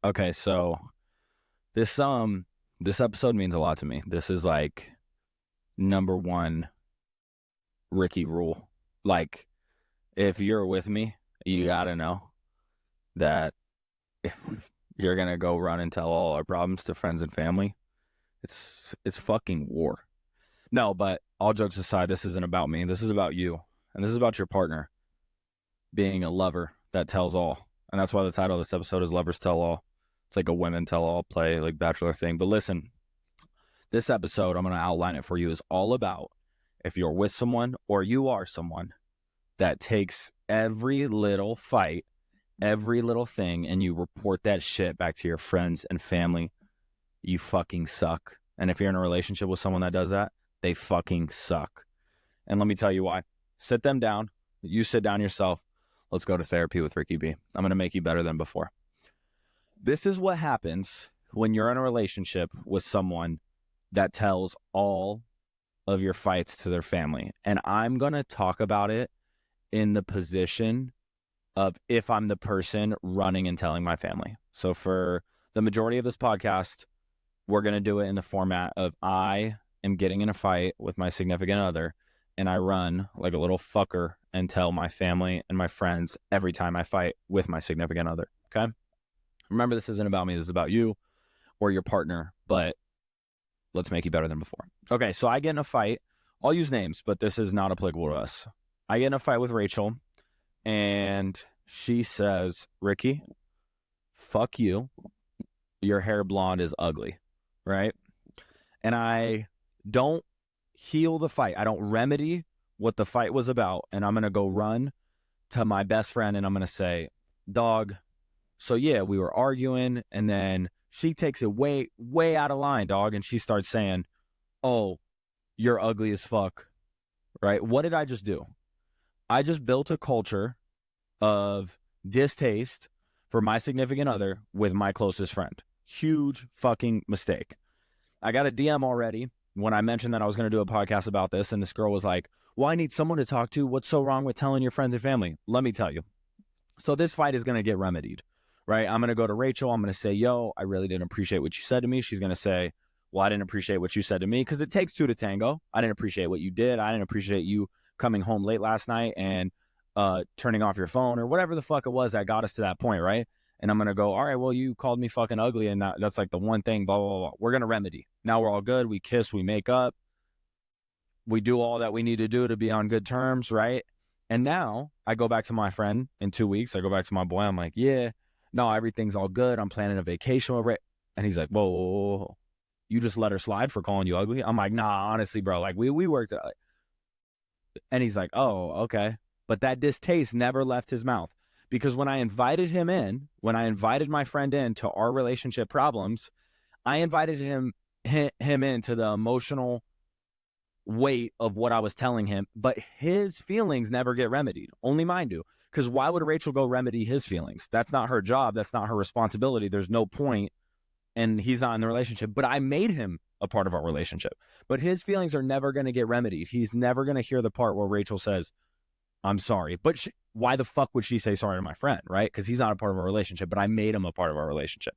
Okay, so this episode means a lot to me. This is like number one Ricky rule. Like, if you're with me, you gotta know that if you're gonna go run and tell all our problems to friends and family, it's fucking war. No, but all jokes aside, this isn't about me. This is about you. And this is about your partner being a lover that tells all. And that's why the title of this episode is Lovers Tell All. It's like a women tell all play, like Bachelor thing. But listen, this episode, I'm going to outline it for you, is all about if you're with someone or you are someone that takes every little fight, every little thing, and you report that shit back to your friends and family, you fucking suck. And if you're in a relationship with someone that does that, they fucking suck. And let me tell you why. Sit them down. You sit down yourself. Let's go to therapy with Ricky B. I'm going to make you better than before. This is what happens when you're in a relationship with someone that tells all of your fights to their family. And I'm going to talk about it in the position of if I'm the person running and telling my family. So for the majority of this podcast, we're going to do it in the format of I am getting in a fight with my significant other, and I run like a little fucker and tell my family and my friends every time I fight with my significant other. Okay? Remember, this isn't about me. This is about you or your partner, but let's make you better than before. Okay, so I get in a fight. I'll use names, but this is not applicable to us. I get in a fight with Rachel, and she says, Ricky, fuck you. Your hair blonde is ugly, right? And I don't heal the fight. I don't remedy what the fight was about. And I'm going to go run to my best friend and I'm going to say, dog, so yeah, we were arguing. And then she takes it way, way out of line, dog. And she starts saying, oh, you're ugly as fuck, right? What did I just do? I just built a culture of distaste for my significant other with my closest friend. Huge fucking mistake. I got a DM already when I mentioned that I was going to do a podcast about this, and this girl was like, well, I need someone to talk to. What's so wrong with telling your friends and family? Let me tell you. So this fight is going to get remedied, right? I'm going to go to Rachel. I'm going to say, yo, I really didn't appreciate what you said to me. She's going to say, well, I didn't appreciate what you said to me, because it takes two to tango. I didn't appreciate what you did. I didn't appreciate you coming home late last night and turning off your phone or whatever the fuck it was that got us to that point, right? And I'm going to go, all right, well, you called me fucking ugly, and that's like the one thing, blah, blah, blah. We're going to remedy. Now we're all good. We kiss, we make up. We do all that we need to do to be on good terms, right? And now I go back to my friend in 2 weeks. I go back to my boy. I'm like, yeah, no, everything's all good. I'm planning a vacation with Ray. And he's like, whoa, whoa, whoa, whoa. You just let her slide for calling you ugly? I'm like, nah, honestly, bro. Like, we worked out. And he's like, oh, okay. But that distaste never left his mouth. Because when I invited him in, when I invited my friend in to our relationship problems, I invited him into the emotional weight of what I was telling him, but his feelings never get remedied. Only mine do. Because why would Rachel go remedy his feelings? That's not her job. That's not her responsibility. There's no point, and he's not in the relationship. But I made him a part of our relationship. But his feelings are never going to get remedied. He's never going to hear the part where Rachel says, I'm sorry. But why the fuck would she say sorry to my friend, right? Because he's not a part of our relationship, but I made him a part of our relationship.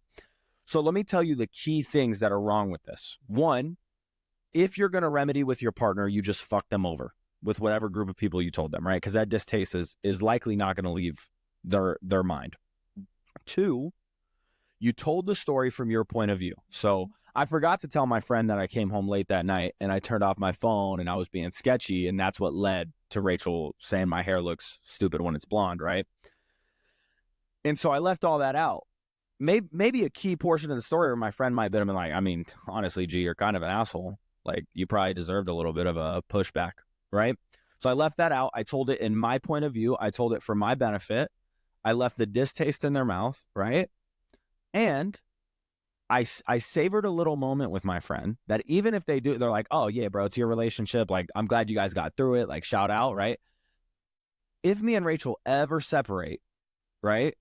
So let me tell you the key things that are wrong with this. One, if you're going to remedy with your partner, you just fuck them over with whatever group of people you told them, right? Because that distaste is likely not going to leave their mind. Two, you told the story from your point of view. So I forgot to tell my friend that I came home late that night and I turned off my phone and I was being sketchy, and that's what led to Rachel saying my hair looks stupid when it's blonde, right? And so I left all that out. Maybe a key portion of the story where my friend might have been like, I mean, honestly, G, you're kind of an asshole. Like, you probably deserved a little bit of a pushback, right? So I left that out. I told it in my point of view. I told it for my benefit. I left the distaste in their mouth, right? And I savored a little moment with my friend that even if they do, they're like, oh, yeah, bro, it's your relationship. Like, I'm glad you guys got through it. Like, shout out, right? If me and Rachel ever separate, right,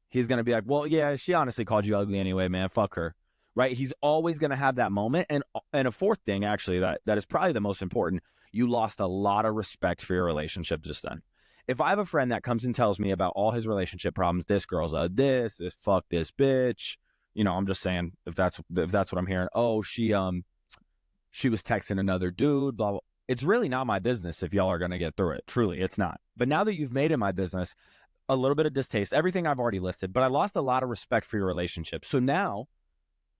he's going to be like, well, yeah, she honestly called you ugly anyway, man. Fuck her, right? He's always going to have that moment. And a fourth thing, actually, that is probably the most important, you lost a lot of respect for your relationship just then. If I have a friend that comes and tells me about all his relationship problems, this girl's a this fuck this bitch, I'm just saying if that's what I'm hearing. Oh, she was texting another dude, blah, blah. It's really not my business if y'all are going to get through it. Truly, it's not. But now that you've made it my business, a little bit of distaste, everything I've already listed, but I lost a lot of respect for your relationship. So now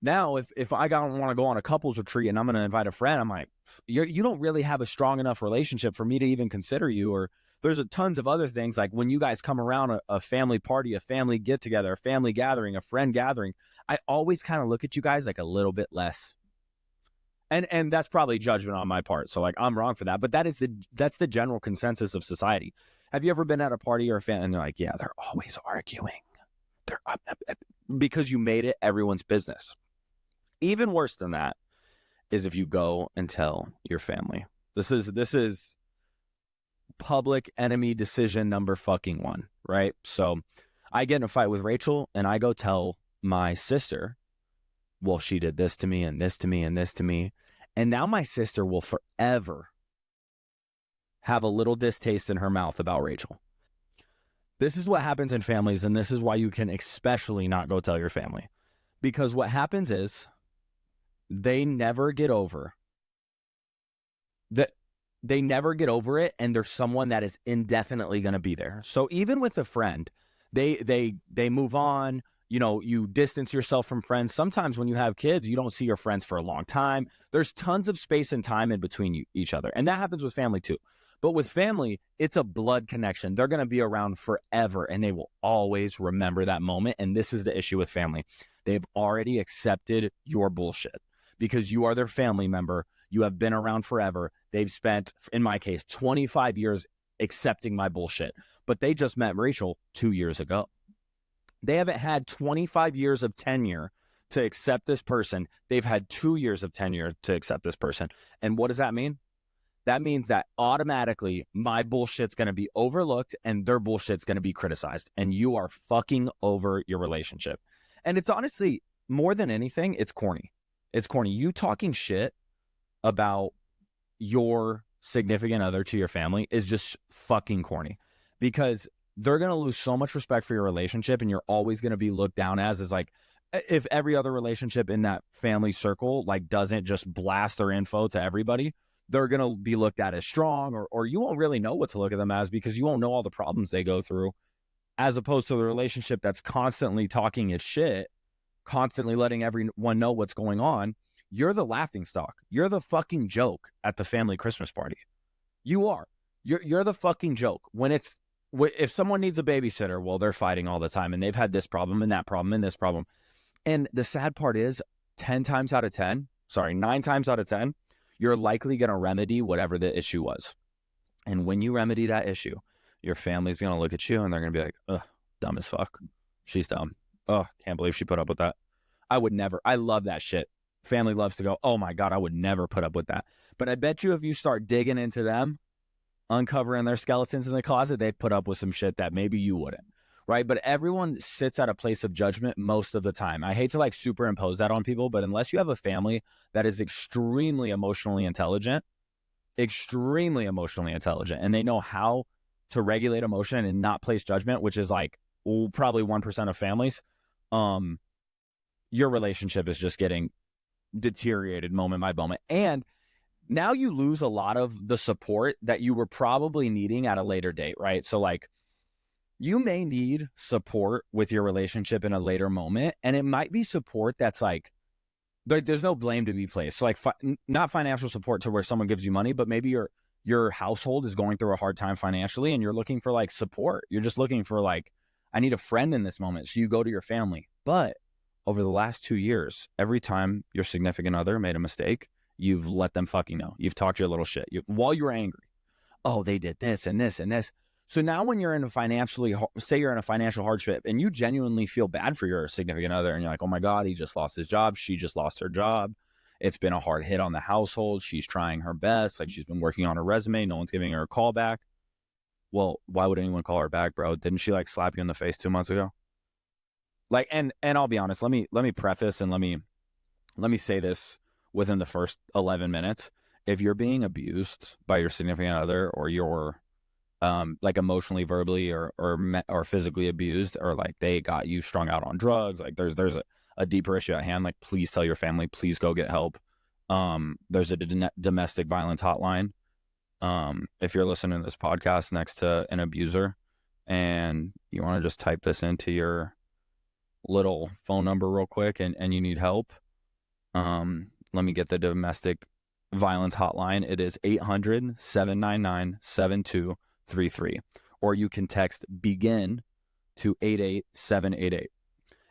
if I want to go on a couples retreat and I'm going to invite a friend, I'm like, you don't really have a strong enough relationship for me to even consider you. Or there's tons of other things, like when you guys come around a family party, a family get together, a family gathering, a friend gathering, I always kind of look at you guys like a little bit less. And that's probably judgment on my part. So like I'm wrong for that. But that's the general consensus of society. Have you ever been at a party or a fan and they're like, yeah, they're always arguing. They're because you made it everyone's business. Even worse than that is if you go and tell your family. This is public enemy decision number fucking one, right? So I get in a fight with Rachel and I go tell my sister, well, she did this to me and this to me and this to me. And now my sister will forever have a little distaste in her mouth about Rachel. This is what happens in families, and this is why you can especially not go tell your family. Because what happens is they never get over that. They never get over it, and there's someone that is indefinitely going to be there. So even with a friend, they move on. You distance yourself from friends. Sometimes when you have kids, you don't see your friends for a long time. There's tons of space and time in between each other. And that happens with family too. But with family, it's a blood connection. They're going to be around forever, and they will always remember that moment. And this is the issue with family. They've already accepted your bullshit because you are their family member. You have been around forever. They've spent, in my case, 25 years accepting my bullshit. But they just met Rachel 2 years ago. They haven't had 25 years of tenure to accept this person. They've had 2 years of tenure to accept this person. And what does that mean? That means that automatically my bullshit's going to be overlooked and their bullshit's going to be criticized. And you are fucking over your relationship. And it's honestly, more than anything, it's corny. It's corny. You talking shit about your significant other to your family is just fucking corny, because they're going to lose so much respect for your relationship, and you're always going to be looked down as like, if every other relationship in that family circle like doesn't just blast their info to everybody, they're going to be looked at as strong, or you won't really know what to look at them as, because you won't know all the problems they go through, as opposed to the relationship that's constantly talking its shit, constantly letting everyone know what's going on. You're the laughingstock. You're the fucking joke at the family Christmas party. You are. You're the fucking joke. If someone needs a babysitter, well, they're fighting all the time, and they've had this problem and that problem and this problem. And the sad part is 9 times out of 10, you're likely going to remedy whatever the issue was. And when you remedy that issue, your family's going to look at you and they're going to be like, ugh, dumb as fuck. She's dumb. Oh, can't believe she put up with that. I would never. I love that shit. Family loves to go, oh my God, I would never put up with that. But I bet you if you start digging into them, uncovering their skeletons in the closet, they put up with some shit that maybe you wouldn't, right? But everyone sits at a place of judgment most of the time. I hate to like superimpose that on people, but unless you have a family that is extremely emotionally intelligent, and they know how to regulate emotion and not place judgment, which is like probably 1% of families, your relationship is just getting deteriorated moment by moment. And now you lose a lot of the support that you were probably needing at a later date, right? So like you may need support with your relationship in a later moment, and it might be support that's like, there's no blame to be placed. So like not financial support to where someone gives you money, but maybe your household is going through a hard time financially and you're looking for like support. You're just looking for like, I need a friend in this moment. So you go to your family. But over the last 2 years, every time your significant other made a mistake, you've let them fucking know. You've talked your little shit while you were angry. Oh, they did this and this and this. So now when you're in say you're in a financial hardship and you genuinely feel bad for your significant other and you're like, oh my God, he just lost his job. She just lost her job. It's been a hard hit on the household. She's trying her best. Like she's been working on her resume. No one's giving her a call back. Well, why would anyone call her back, bro? Didn't she like slap you in the face 2 months ago? Like, and I'll be honest, let me preface and let me say this within the first 11 minutes. If you're being abused by your significant other or your like emotionally, verbally, or physically abused, or like they got you strung out on drugs, like there's a deeper issue at hand, like please tell your family, please go get help. There's a domestic violence hotline. If you're listening to this podcast next to an abuser and you want to just type this into your little phone number real quick, and you need help, let me get the domestic violence hotline. It is 800-799-7233. Or you can text BEGIN to 88788.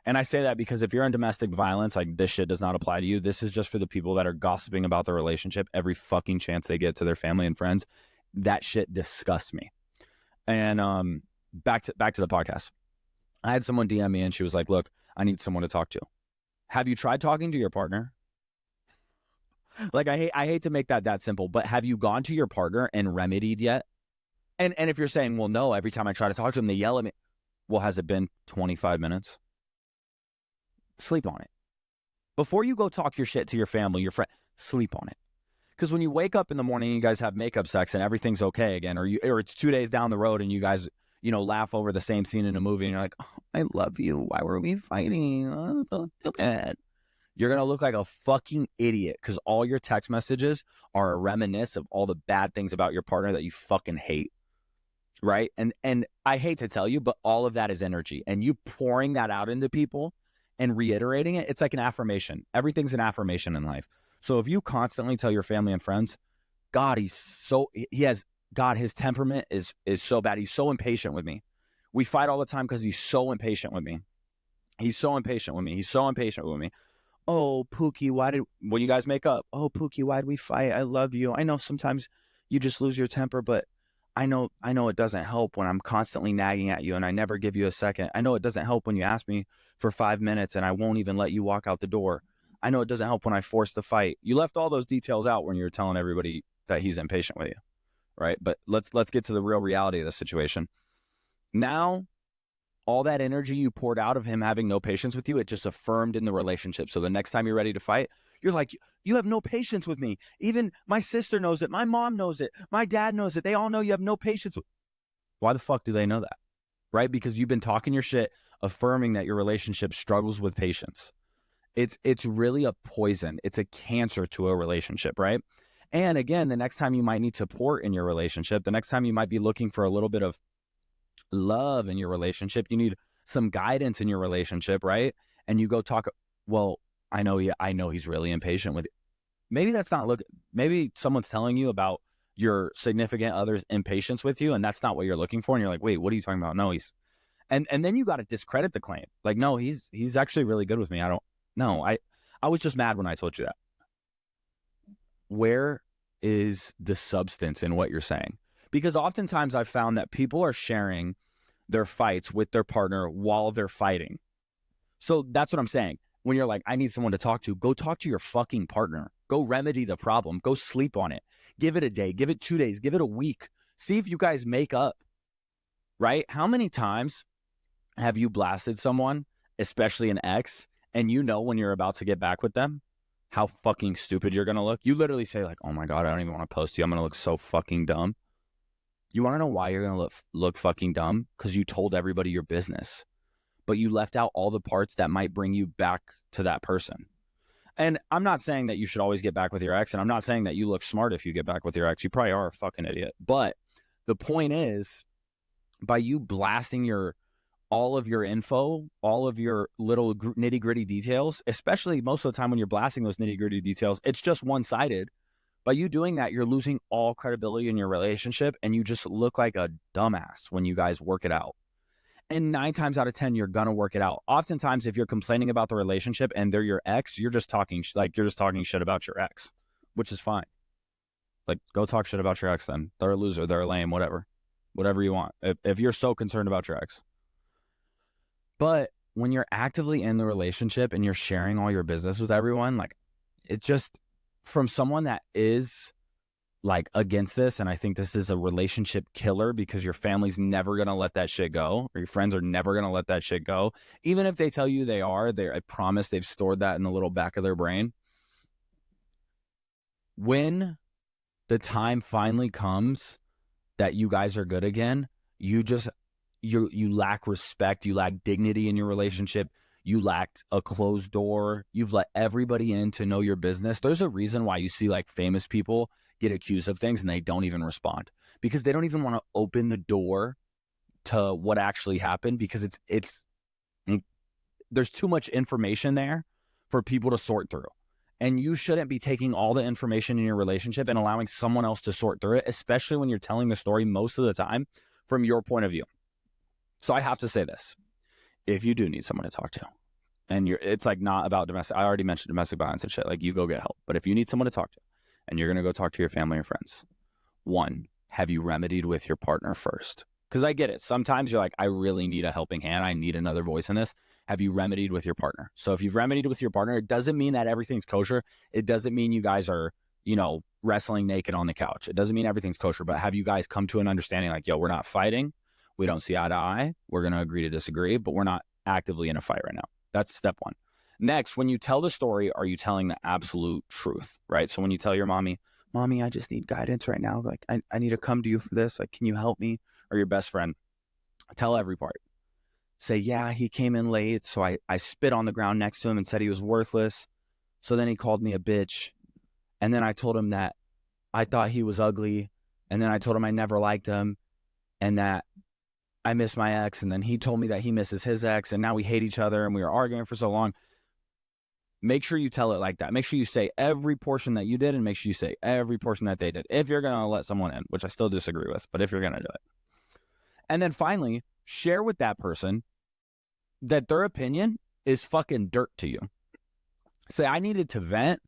And I say that because if you're in domestic violence, like this shit does not apply to you. This is just for the people that are gossiping about their relationship every fucking chance they get to their family and friends. That shit disgusts me. And back to the podcast. I had someone DM me and she was like, look, I need someone to talk to. Have you tried talking to your partner? Like, I hate to make that simple, but have you gone to your partner and remedied yet? And if you're saying, well, no, every time I try to talk to them, they yell at me. Well, has it been 25 minutes? Sleep on it. Before you go talk your shit to your family, your friend, sleep on it. Because when you wake up in the morning, you guys have makeup sex and everything's okay again, or it's 2 days down the road and you guys, laugh over the same scene in a movie and you're like, oh, I love you. Why were we fighting? Oh, so stupid. You're going to look like a fucking idiot because all your text messages are a reminisce of all the bad things about your partner that you fucking hate, right? And I hate to tell you, but all of that is energy. And you pouring that out into people and reiterating it, it's like an affirmation. Everything's an affirmation in life. So if you constantly tell your family and friends, God, his temperament is so bad. He's so impatient with me. We fight all the time because he's so impatient with me. He's so impatient with me. He's so impatient with me. Oh, Pookie, when you guys make up, oh, Pookie, why'd we fight? I love you. I know sometimes you just lose your temper, but I know it doesn't help when I'm constantly nagging at you and I never give you a second. I know it doesn't help when you ask me for 5 minutes and I won't even let you walk out the door. I know it doesn't help when I force the fight. You left all those details out when you were telling everybody that he's impatient with you, right? But let's get to the real reality of the situation. Now, all that energy you poured out of him having no patience with you, it just affirmed in the relationship. So the next time you're ready to fight, you're like, you have no patience with me. Even my sister knows it. My mom knows it. My dad knows it. They all know you have no patience. Why the fuck do they know that? Right? Because you've been talking your shit, affirming that your relationship struggles with patience. It's really a poison. It's a cancer to a relationship, right? And again, the next time you might need support in your relationship, the next time you might be looking for a little bit of love in your relationship, you need some guidance in your relationship, right? And you go talk, well, I know he's really impatient with you. Maybe that's not maybe someone's telling you about your significant other's impatience with you and that's not what you're looking for, and you're like, wait, what are you talking about? No, he's and then you got to discredit the claim. Like, no, he's actually really good with me. I was just mad when I told you that. Where is the substance in what you're saying? Because oftentimes I've found that people are sharing their fights with their partner while they're fighting. So that's what I'm saying. When you're like, I need someone to talk to, go talk to your fucking partner. Go remedy the problem. Go sleep on it. Give it a day. Give it 2 days. Give it a week. See if you guys make up, right? How many times have you blasted someone, especially an ex, and you know when you're about to get back with them, how fucking stupid you're going to look? You literally say like, oh my God, I don't even want to post you. I'm going to look so fucking dumb. You want to know why you're going to look fucking dumb? Because you told everybody your business, but you left out all the parts that might bring you back to that person. And I'm not saying that you should always get back with your ex, and I'm not saying that you look smart if you get back with your ex. You probably are a fucking idiot. But the point is, by you blasting all of your info, all of your little nitty gritty details, especially most of the time when you're blasting those nitty gritty details, it's just one-sided. By you doing that, you're losing all credibility in your relationship, and you just look like a dumbass when you guys work it out. And 9 times out of 10, you're going to work it out. Oftentimes, if you're complaining about the relationship and they're your ex, you're just talking shit about your ex, which is fine. Like, go talk shit about your ex then. They're a loser. They're a lame, whatever you want. If you're so concerned about your ex. But when you're actively in the relationship and you're sharing all your business with everyone, like, it just, from someone that is like against this, and I think this is a relationship killer because your family's never going to let that shit go, or your friends are never going to let that shit go. Even if they tell you they are, I promise they've stored that in the little back of their brain. When the time finally comes that you guys are good again, you lack respect, you lack dignity in your relationship, you lacked a closed door, you've let everybody in to know your business. There's a reason why you see like famous people get accused of things and they don't even respond, because they don't even want to open the door to what actually happened, because there's too much information there for people to sort through. And you shouldn't be taking all the information in your relationship and allowing someone else to sort through it, especially when you're telling the story most of the time from your point of view. So I have to say this. If you do need someone to talk to, and it's like not about domestic, I already mentioned domestic violence and shit, like you go get help. But if you need someone to talk to and you're going to go talk to your family or friends, one, have you remedied with your partner first? Because I get it. Sometimes you're like, I really need a helping hand. I need another voice in this. Have you remedied with your partner? So if you've remedied with your partner, it doesn't mean that everything's kosher. It doesn't mean you guys are, wrestling naked on the couch. It doesn't mean everything's kosher, but have you guys come to an understanding like, yo, we're not fighting. We don't see eye to eye. We're going to agree to disagree, but we're not actively in a fight right now. That's step one. Next, when you tell the story, are you telling the absolute truth, right? So when you tell your mommy, I just need guidance right now. Like, I need to come to you for this. Like, can you help me? Or your best friend, tell every part. Say, yeah, he came in late, so I spit on the ground next to him and said he was worthless. So then he called me a bitch. And then I told him that I thought he was ugly. And then I told him I never liked him and that I miss my ex. And then he told me that he misses his ex. And now we hate each other and we were arguing for so long. Make sure you tell it like that. Make sure you say every portion that you did and make sure you say every portion that they did. If you're going to let someone in, which I still disagree with, but if you're going to do it. And then finally, share with that person that their opinion is fucking dirt to you. Say, I needed to vent.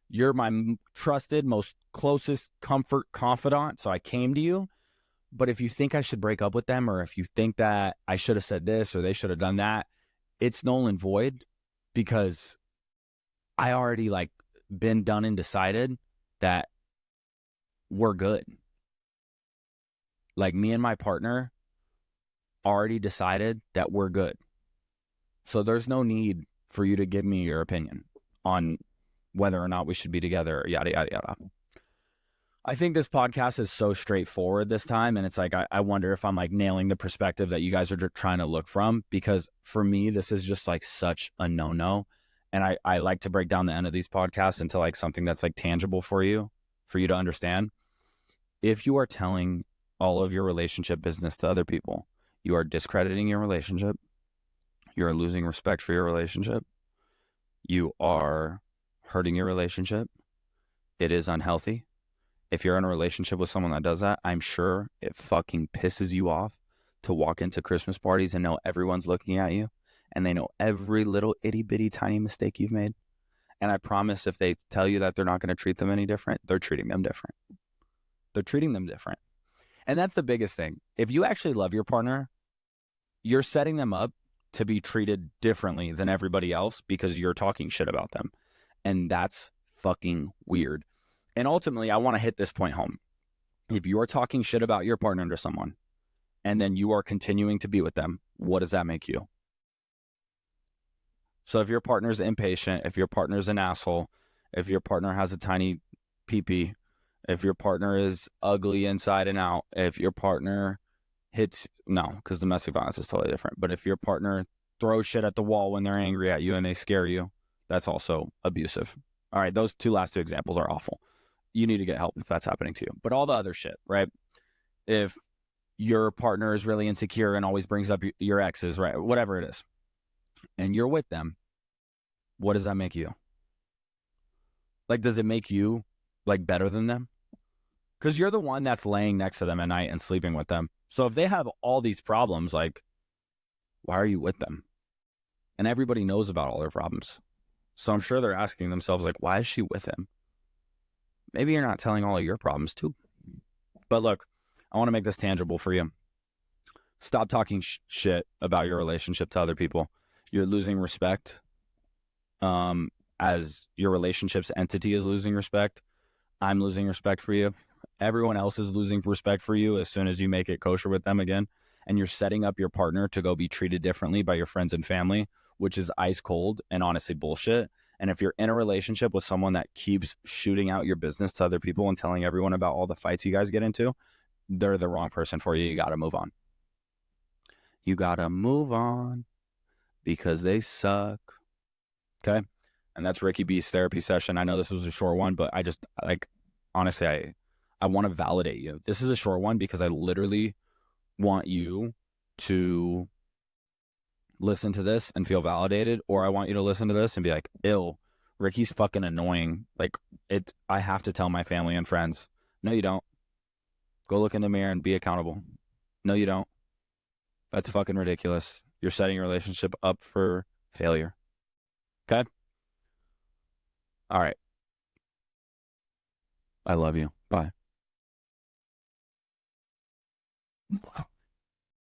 You're my trusted, most closest comfort confidant, so I came to you. But if you think I should break up with them, or if you think that I should have said this or they should have done that, it's null and void, because I already been done and decided that we're good. Like, me and my partner already decided that we're good. So there's no need for you to give me your opinion on whether or not we should be together, yada, yada, yada. I think this podcast is so straightforward this time. And it's like, I wonder if I'm nailing the perspective that you guys are trying to look from, because for me, this is just such a no-no. And I like to break down the end of these podcasts into something that's tangible for you to understand. If you are telling all of your relationship business to other people, you are discrediting your relationship. You are losing respect for your relationship. You are hurting your relationship. It is unhealthy. If you're in a relationship with someone that does that, I'm sure it fucking pisses you off to walk into Christmas parties and know everyone's looking at you and they know every little itty bitty tiny mistake you've made. And I promise if they tell you that they're not going to treat them any different, they're treating them different. They're treating them different. And that's the biggest thing. If you actually love your partner, you're setting them up to be treated differently than everybody else because you're talking shit about them. And that's fucking weird. And ultimately, I want to hit this point home. If you're talking shit about your partner to someone and then you are continuing to be with them, what does that make you? So if your partner's impatient, if your partner's an asshole, if your partner has a tiny pee-pee, if your partner is ugly inside and out, if your partner because domestic violence is totally different. But if your partner throws shit at the wall when they're angry at you and they scare you, that's also abusive. All right, those last two examples are awful. You need to get help if that's happening to you. But all the other shit, right? If your partner is really insecure and always brings up your exes, right? Whatever it is, and you're with them, what does that make you? Does it make you better than them? Because you're the one that's laying next to them at night and sleeping with them. So if they have all these problems, why are you with them? And everybody knows about all their problems. So I'm sure they're asking themselves, why is she with him? Maybe you're not telling all of your problems too. But look, I want to make this tangible for you. Stop talking shit about your relationship to other people. You're losing respect as your relationship's entity is losing respect. I'm losing respect for you. Everyone else is losing respect for you as soon as you make it kosher with them again. And you're setting up your partner to go be treated differently by your friends and family, which is ice cold and honestly bullshit. And if you're in a relationship with someone that keeps shooting out your business to other people and telling everyone about all the fights you guys get into, they're the wrong person for you. You got to move on. You got to move on because they suck. Okay. And that's Ricky B's therapy session. I know this was a short one, but I just like, honestly, I want to validate you. This is a short one because I literally want you to listen to this and feel validated, or I want you to listen to this and be like, ill, Ricky's fucking annoying. Like, I have to tell my family and friends. No, you don't. Go look in the mirror and be accountable. No, you don't. That's fucking ridiculous. You're setting your relationship up for failure. Okay? All right. I love you. Bye.